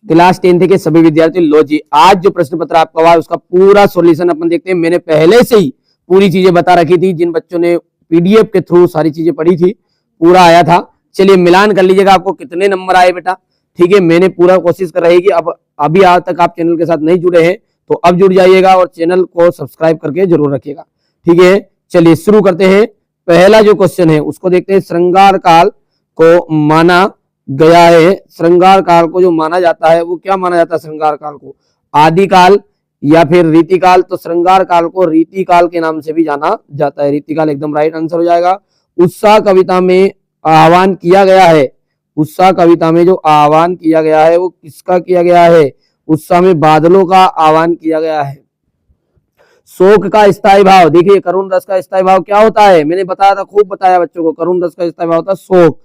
Class 10th के सभी विद्यार्थी लो जी, आज जो प्रश्न पत्र आपका हुआ उसका पूरा सॉल्यूशन अपन देखते हैं। मैंने पहले से ही पूरी चीजें बता रखी थी, जिन बच्चों ने पीडीएफ के थ्रू सारी चीजें पढ़ी थी पूरा आया था। चलिए मिलान कर लीजिएगा आपको कितने नंबर आए बेटा। ठीक है, मैंने पूरा कोशिश कर रही कि अब अभी आज तक आप चैनल के साथ नहीं जुड़े हैं तो अब जुड़ जाइएगा और चैनल को सब्सक्राइब करके जरूर रखिएगा। ठीक है, चलिए शुरू करते हैं। पहला जो क्वेश्चन है उसको देखते हैं। श्रृंगार काल को माना गया है, श्रृंगार काल को जो माना जाता है वो क्या माना जाता है? श्रृंगार काल को आदिकाल या फिर रीतिकाल। तो श्रृंगार काल को रीतिकाल के नाम से भी जाना जाता है। रीतिकाल एकदम राइट आंसर हो जाएगा। उत्साह कविता में आह्वान किया गया है, उत्साह कविता में जो आह्वान किया गया है वो किसका किया गया है? उत्साह में बादलों का आह्वान किया गया है। शोक का स्थायी भाव, देखिए करुण रस का स्थायी भाव क्या होता है? मैंने बताया था, खूब बताया बच्चों को। करुण रस का स्थायी भाव होता है शोक।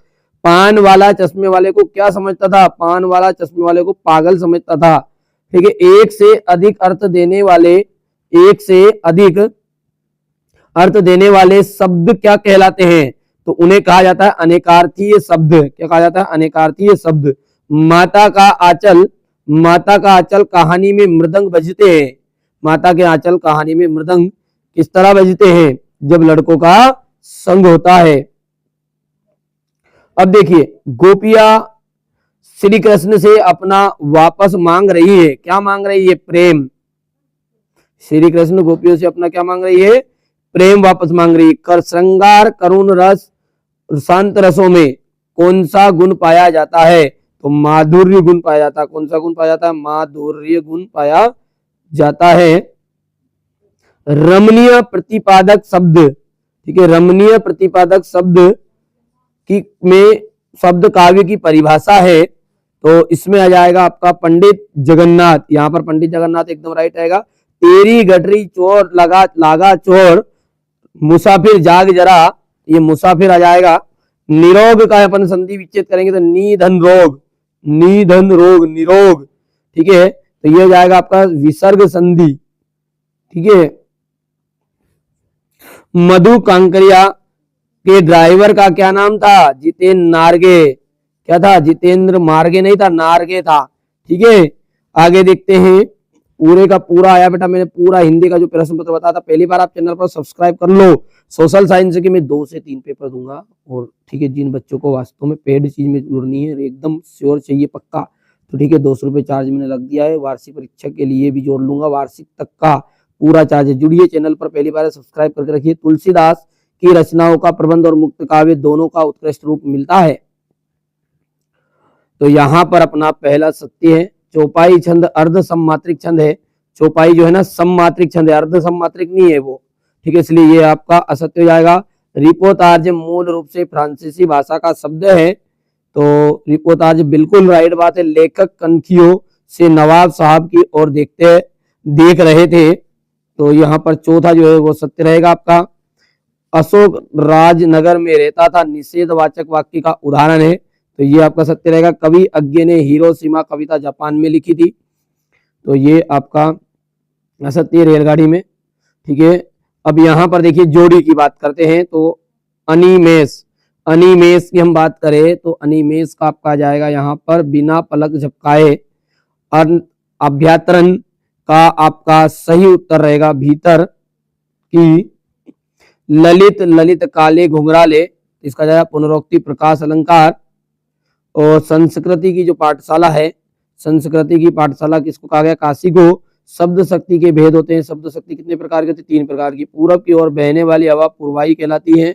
पान वाला चश्मे वाले को क्या समझता था? पान वाला चश्मे वाले को पागल समझता था। ठीक है, एक से अधिक अर्थ देने वाले, एक से अधिक अर्थ देने वाले शब्द क्या कहलाते हैं? तो उन्हें कहा जाता है अनेकार्थीय शब्द। क्या कहा जाता है? अनेकार्थीय शब्द। माता का आंचल, माता का आंचल कहानी में मृदंग बजते हैं। माता के आंचल कहानी में मृदंग किस तरह बजते हैं? जब लड़कों का संग होता है। अब देखिए, गोपियां श्री कृष्ण से अपना वापस मांग रही है। क्या मांग रही है? प्रेम। श्री कृष्ण गोपियों से अपना क्या मांग रही है? प्रेम वापस मांग रही है। कर श्रृंगार करुण रस शांत रसों में कौन सा गुण पाया जाता है? तो माधुर्य गुण पाया जाता है। कौन सा गुण पाया जाता है? माधुर्य गुण पाया जाता है। रमणीय प्रतिपादक शब्द, ठीक है, रमणीय प्रतिपादक शब्द की में शब्द काव्य की परिभाषा है। तो इसमें आ जाएगा आपका पंडित जगन्नाथ। यहाँ पर पंडित जगन्नाथ एकदम राइट आएगा। तेरी गठरी चोर लगा लागा चोर, मुसाफिर जाग जरा, ये मुसाफिर आ जाएगा। निरोग का अपन संधि विच्छेद करेंगे तो निधन रोग, निधन रोग, निरोग। ठीक है, तो ये हो जाएगा आपका विसर्ग संधि। ठीक है, मधु कांकरिया के ड्राइवर का क्या नाम था? जितेंद्र नार्गे। क्या था? जितेंद्र मार्गे नहीं था, नार्गे था। ठीक है, आगे देखते हैं। पूरे का पूरा आया बेटा, मैंने पूरा हिंदी का जो प्रश्न पत्र बताया था। पहली बार आप चैनल पर सब्सक्राइब कर लो। सोशल साइंस के मैं 2 से 3 पेपर दूंगा। और ठीक है, जिन बच्चों को वास्तव में पेड चीज में जुड़नी है, एकदम श्योर चाहिए पक्का, तो ठीक है 200 रुपये चार्ज मैंने लग दिया है। वार्षिक परीक्षा के लिए भी जोड़ लूंगा, वार्षिक तक का पूरा चार्ज है। जुड़िए चैनल पर, पहली बार सब्सक्राइब करके रखिए। तुलसीदास की रचनाओं का प्रबंध और मुक्त काव्य दोनों का उत्कृष्ट रूप मिलता है। तो यहाँ पर अपना पहला सत्य है। चौपाई छंद अर्ध सममात्रिक छंद है। चौपाई जो है ना सममात्रिक छंद है, अर्ध सममात्रिक नहीं है वो। ठीक है, इसलिए ये आपका असत्य हो जाएगा। रिपोतार्ज मूल रूप से फ्रांसीसी भाषा का शब्द है। तो रिपोतार्ज बिल्कुल राइट बात है। लेखक कनखियों से नवाब साहब की ओर देख रहे थे। तो यहाँ पर चौथा जो है वो सत्य रहेगा आपका। अशोक राजनगर में रहता था, निषेधवाचक वाक्य का उदाहरण है। तो ये आपका सत्य रहेगा। कवि अज्ञे ने हिरोशिमा कविता जापान में लिखी थी। तो ये आपका असत्य, रेलगाड़ी में। ठीक है, अब यहाँ पर देखिए जोड़ी की बात करते हैं। तो अनिमेष, अनिमेष की हम बात करें तो अनिमेष का आपका आ जाएगा यहाँ पर बिना पलक झपकाए। अभ्यातरण का आपका सही उत्तर रहेगा भीतर की। ललित, ललित काले घुंघराले, इसका जाएगा पुनरोक्ति प्रकाश अलंकार। और संस्कृति की जो पाठशाला है, संस्कृति की पाठशाला किसको कहा गया? काशी को। शब्द शक्ति के भेद होते हैं। शब्द शक्ति कितने प्रकार की होती है? 3 प्रकार की। पूरब की ओर बहने वाली हवा पूर्वाई कहलाती है।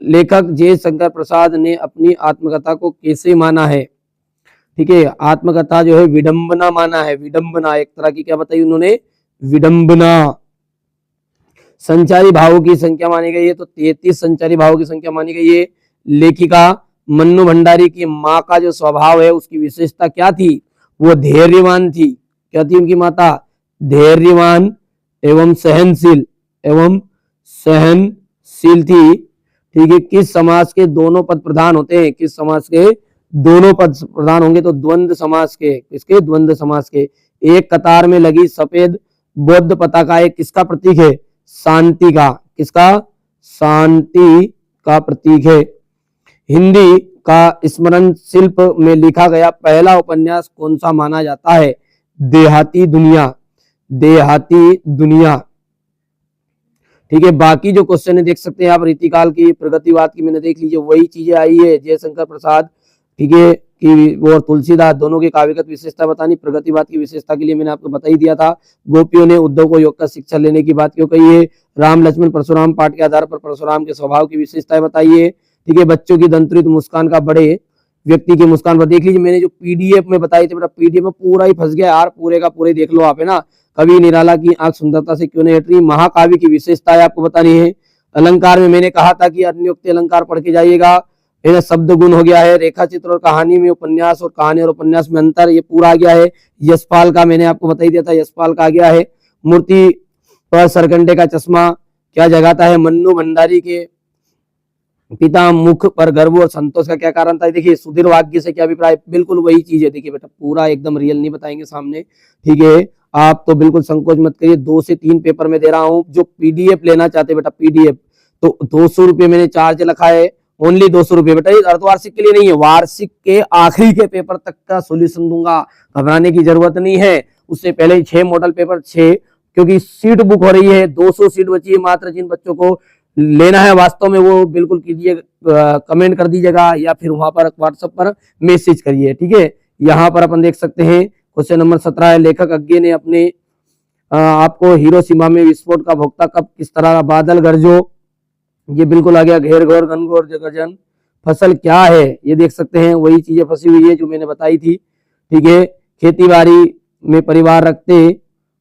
लेखक जे शंकर प्रसाद ने अपनी आत्मकथा को कैसे माना है? ठीक है, आत्मकथा जो है विडंबना माना है। विडंबना एक तरह की क्या बताई उन्होंने? विडंबना। संचारी भावों की संख्या मानी गई है तो 33 संचारी भावों की संख्या मानी गई है। लेखिका मन्नू भंडारी की माँ का जो स्वभाव है उसकी विशेषता क्या थी? वो धैर्यवान थी। क्या थी उनकी माता? धैर्यवान एवं सहनशील, एवं सहनशील थी। ठीक है, किस समास के दोनों पद प्रधान होते हैं? किस समास के दोनों पद प्रधान होंगे? तो द्वंद्व समास के। किसके? द्वंद्व समास के। एक कतार में लगी सफेद बौद्ध पताका एक किसका प्रतीक है? शांति का। किसका? शांति का प्रतीक है। हिंदी का स्मरण शिल्प में लिखा गया पहला उपन्यास कौन सा माना जाता है? देहाती दुनिया, देहाती दुनिया। ठीक है, बाकी जो क्वेश्चन है देख सकते हैं आप, रीतिकाल की, प्रगतिवाद की मैंने देख लीजिए, वही चीजें आई है। जयशंकर प्रसाद, ठीक है, कि और तुलसीदास दोनों की काव्यगत विशेषता बतानी। प्रगतिवाद की विशेषता के लिए मैंने आपको बता ही दिया था। गोपियों ने उद्धव को योग का शिक्षा लेने की बात क्यों कही है? राम लक्ष्मण परशुराम पाठ के आधार पर परशुराम के स्वभाव की विशेषताएं बताइए। ठीक है, बच्चों की दंत्रित मुस्कान का बड़े व्यक्ति की मुस्कान पर देख लीजिए, मैंने जो पीडीएफ में बताई थी बेटा, पीडीएफ में पूरा ही फंस गया यार, पूरे का पूरे देख लो आप, है ना। कवि निराला की आंख सुंदरता से क्यों नहीं हट रही? महाकाव्य की विशेषताएं आपको बतानी है। अलंकार में मैंने कहा था कि अन्योक्ति अलंकार पढ़ के जाइएगा, है ना। शब्द गुण हो गया है, रेखा चित्र और कहानी में उपन्यास और कहानी और उपन्यास में अंतर, ये पूरा आ गया है। यशपाल का मैंने आपको बता ही दिया था, यशपाल का आ गया है। मूर्ति पर सरकंडे का चश्मा क्या जगाता है? मन्नू भंडारी के पिता मुख पर गर्व और संतोष का क्या कारण था? देखिए, सुधीर वाग्य से क्या अभिप्राय? बिल्कुल वही चीज है। देखिए बेटा, पूरा एकदम रियल नहीं बताएंगे सामने, ठीक है। आप तो बिल्कुल संकोच मत करिए, 2 से 3 पेपर में दे रहा हूँ। जो पीडीएफ लेना चाहते बेटा, पीडीएफ तो 200 रुपये मैंने चार्ज रखा है, ओनली 200 रुपये बेटा। ये अर्धवार्षिक के लिए नहीं है, वार्षिक के आखिरी के पेपर तक का सोल्यूशन दूंगा, घबराने की जरूरत नहीं है। उससे पहले 6 मॉडल पेपर 6, क्योंकि सीट बुक हो रही है, 200 सीट बची है मात्र। जिन बच्चों को लेना है वास्तव में वो बिल्कुल कीजिए, कमेंट कर दीजिएगा या फिर वहां पर व्हाट्सएप पर मैसेज करिए, ठीक है। यहाँ पर अपन देख सकते हैं क्वेश्चन नंबर 17 है, लेखक अज्ञे ने अपने आपको हिरोशिमा में विस्फोट का भोक्ता कब किस तरह? बादल गरजो, ये बिल्कुल आ गया। घेर घोर घनघोर जगरजन, फसल क्या है? ये देख सकते हैं, वही चीजें फंसी हुई है जो मैंने बताई थी, ठीक है। खेती बाड़ी में परिवार रखते,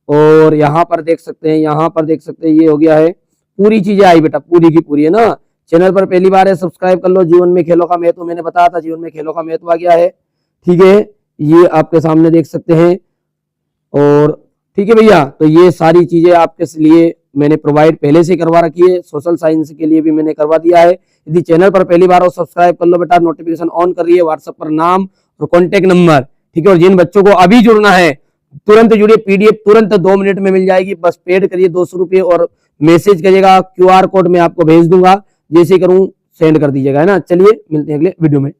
और यहाँ पर देख सकते हैं, यहाँ पर देख सकते हैं, ये हो गया है। पूरी चीजें आई बेटा, पूरी की पूरी, है ना। चैनल पर पहली बार है, सब्सक्राइब कर लो। जीवन में खेलों का महत्व मैंने बताया था, जीवन में खेलों का महत्व आ गया है, ठीक है। ये आपके सामने देख सकते हैं, और ठीक है भैया, तो ये सारी चीजें आपके लिए मैंने प्रोवाइड पहले से करवा रखी है। सोशल साइंस के लिए भी मैंने करवा दिया है। यदि चैनल पर पहली बार हो, सब्सक्राइब कर लो बेटा, नोटिफिकेशन ऑन कर रही है, व्हाट्सएप पर नाम और कॉन्टेक्ट नंबर, ठीक है। और जिन बच्चों को अभी जुड़ना है तुरंत जुड़िए, पीडीएफ तुरंत 2 मिनट में मिल जाएगी, बस पेड करिए 200 रुपये और मैसेज करिएगा, क्यूआर कोड मैं आपको भेज दूंगा, जैसे करूं सेंड कर दीजिएगा, है ना। चलिए मिलते हैं अगले वीडियो में।